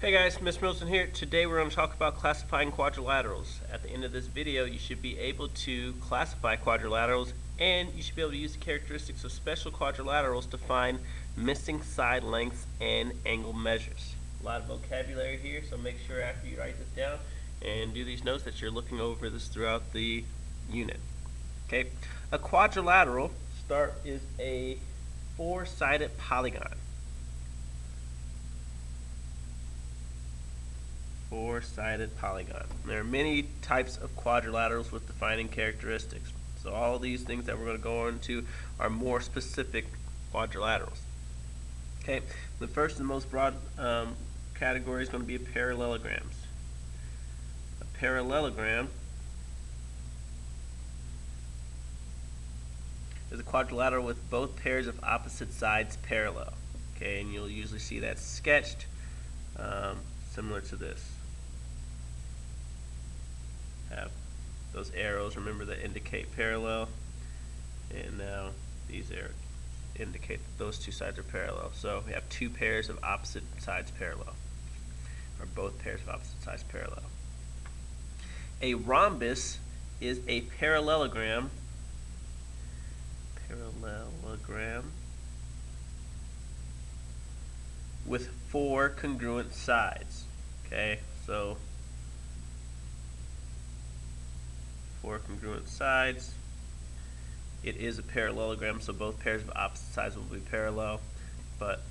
Hey guys, Mr. Milton here. Today we're going to talk about classifying quadrilaterals. At the end of this video, you should be able to classify quadrilaterals, and you should be able to use the characteristics of special quadrilaterals to find missing side lengths and angle measures. A lot of vocabulary here, so make sure after you write this down and do these notes that you're looking over this throughout the unit. Okay, a quadrilateral is a four-sided polygon. Four-sided polygon. There are many types of quadrilaterals with defining characteristics. So all these things that we're going to go into are more specific quadrilaterals. Okay, the first and most broad category is going to be parallelograms. A parallelogram is a quadrilateral with both pairs of opposite sides parallel. Okay, and you'll usually see that sketched similar to this. Have those arrows, remember, that indicate parallel, and now these arrows indicate that those two sides are parallel. So we have two pairs of opposite sides parallel, or both pairs of opposite sides parallel. A rhombus is a parallelogram with four congruent sides. Okay, so four congruent sides. It is a parallelogram, so both pairs of opposite sides will be parallel, but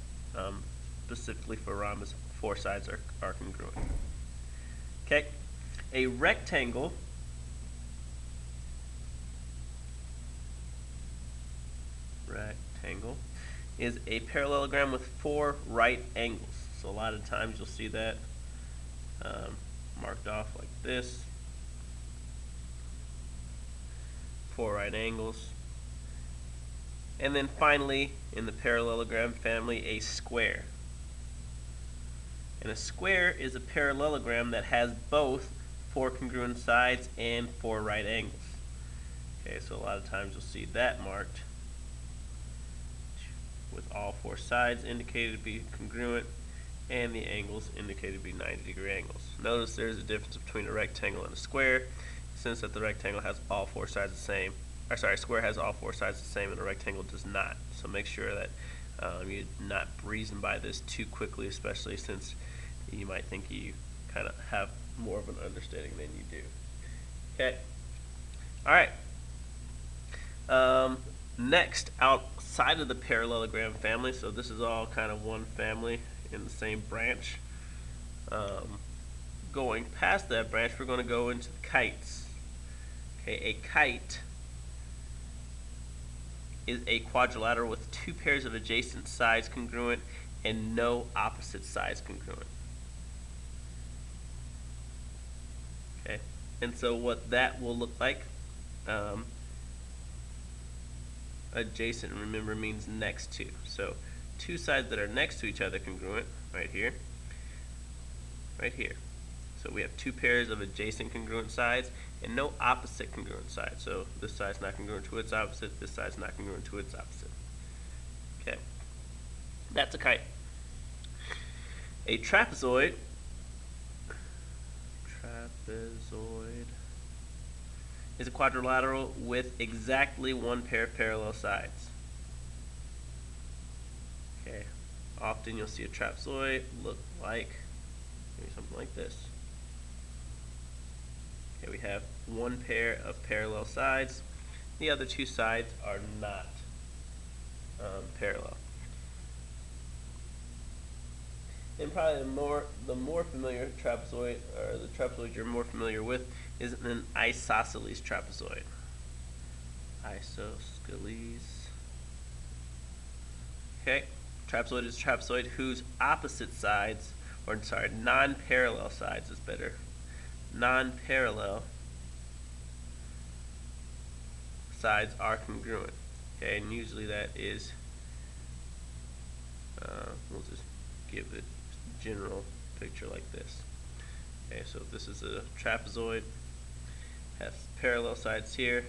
specifically for rhombus, four sides are congruent. Okay, a rectangle is a parallelogram with four right angles. So a lot of times you'll see that marked off like this. Four right angles. And then finally, in the parallelogram family, a square. And a square is a parallelogram that has both four congruent sides and four right angles. Okay, so a lot of times you'll see that marked with all four sides indicated to be congruent and the angles indicated to be 90-degree angles. Notice there's a difference between a rectangle and a square, since that the rectangle has all four sides the same, or sorry, square has all four sides the same and the rectangle does not. So make sure that you're not breezing by this too quickly, especially since you might think you kind of have more of an understanding than you do. Okay. Alright. Next, outside of the parallelogram family, so this is all kind of one family in the same branch. Going past that branch, we're going to go into the kites. Okay, a kite is a quadrilateral with two pairs of adjacent sides congruent and no opposite sides congruent. Okay, and so what that will look like, adjacent, remember, means next to. So two sides that are next to each other congruent, right here, right here. So we have two pairs of adjacent congruent sides and no opposite congruent sides. So this side's not congruent to its opposite, this side's not congruent to its opposite. Okay, that's a kite. A trapezoid is a quadrilateral with exactly one pair of parallel sides. Okay, often you'll see a trapezoid look like maybe something like this. Okay, we have one pair of parallel sides. The other two sides are not parallel. And probably the more familiar trapezoid, or the trapezoid you're more familiar with, is an isosceles trapezoid. Isosceles. Okay, trapezoid is a trapezoid whose opposite sides, or sorry, non-parallel sides is better. Non-parallel sides are congruent. Okay, and usually that is, we'll just give it a general picture like this. Okay, so this is a trapezoid, has parallel sides here,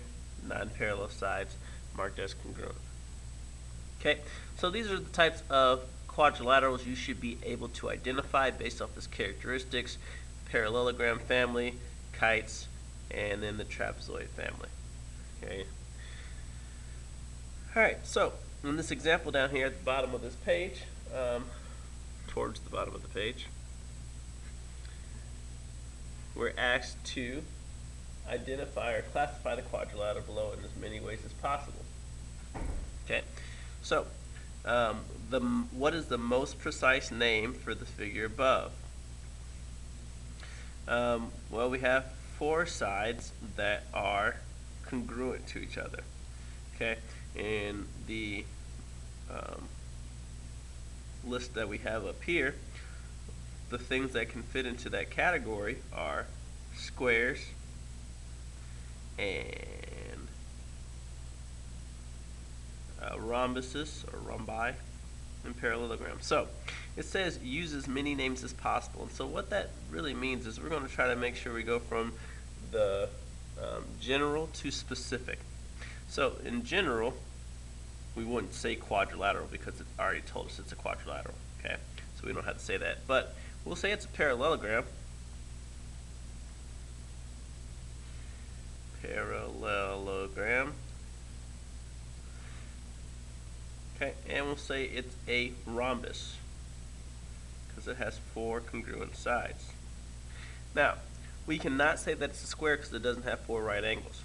non-parallel sides marked as congruent. Okay, so these are the types of quadrilaterals you should be able to identify based off this characteristics: parallelogram family, kites, and then the trapezoid family. Okay. Alright, so in this example down here at the bottom of this page, towards the bottom of the page, we're asked to identify or classify the quadrilateral below in as many ways as possible. Okay, so what is the most precise name for the figure above? Well, we have four sides that are congruent to each other. Okay, and the list that we have up here, the things that can fit into that category are squares and rhombuses or rhombi and parallelograms. So it says use as many names as possible, and so what that really means is we're going to try to make sure we go from the general to specific. So in general, we wouldn't say quadrilateral because it already told us it's a quadrilateral. Okay, so we don't have to say that, but we'll say it's a parallelogram. Parallelogram. Okay, and we'll say it's a rhombus because it has four congruent sides. Now, we cannot say that it's a square because it doesn't have four right angles.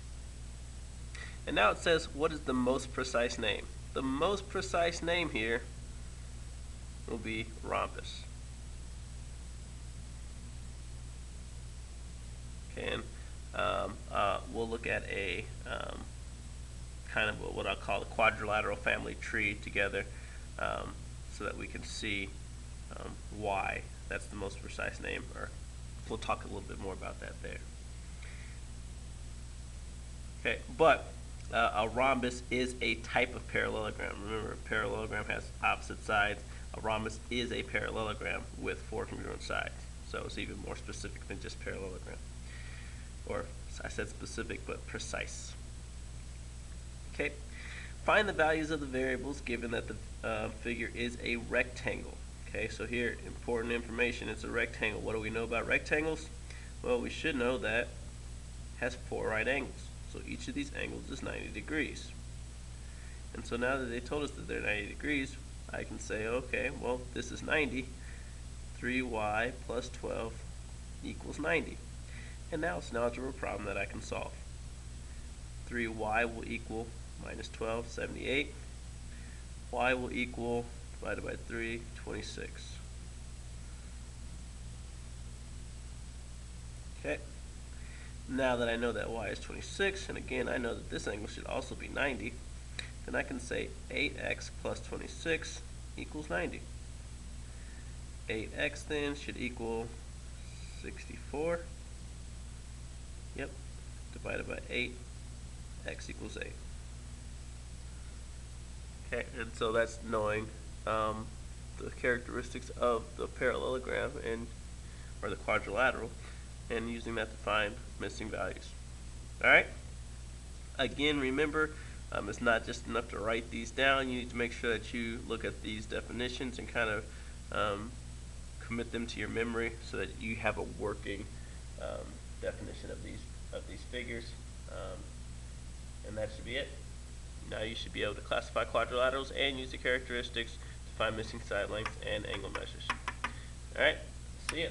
And now it says, what is the most precise name? The most precise name here will be rhombus. Okay, and we'll look at a kind of what I'll call a quadrilateral family tree together, so that we can see why that's the most precise name, or we'll talk a little bit more about that there. Okay, but a rhombus is a type of parallelogram. Remember, a parallelogram has opposite sides. A rhombus is a parallelogram with four congruent sides. So it's even more specific than just parallelogram. Or, I said specific, but precise. Okay, find the values of the variables given that the figure is a rectangle. Okay, so here, important information, it's a rectangle. What do we know about rectangles? Well, we should know that it has four right angles. So each of these angles is 90 degrees. And so now that they told us that they're 90 degrees, I can say, okay, well, this is 90. 3y plus 12 equals 90. And now it's an algebra problem that I can solve. 3y will equal minus 12, 78. Y will equal, divided by 3, 26. Okay. Now that I know that y is 26, and again I know that this angle should also be 90, then I can say 8x plus 26 equals 90. 8x then should equal 64. Yep, divided by 8, x equals 8. Okay, and so that's knowing the characteristics of the parallelogram or the quadrilateral, and using that to find missing values. Alright? Again, remember, it's not just enough to write these down. You need to make sure that you look at these definitions and kind of commit them to your memory so that you have a working definition of these figures. And that should be it. Now you should be able to classify quadrilaterals and use the characteristics to find missing side lengths and angle measures. Alright, see ya.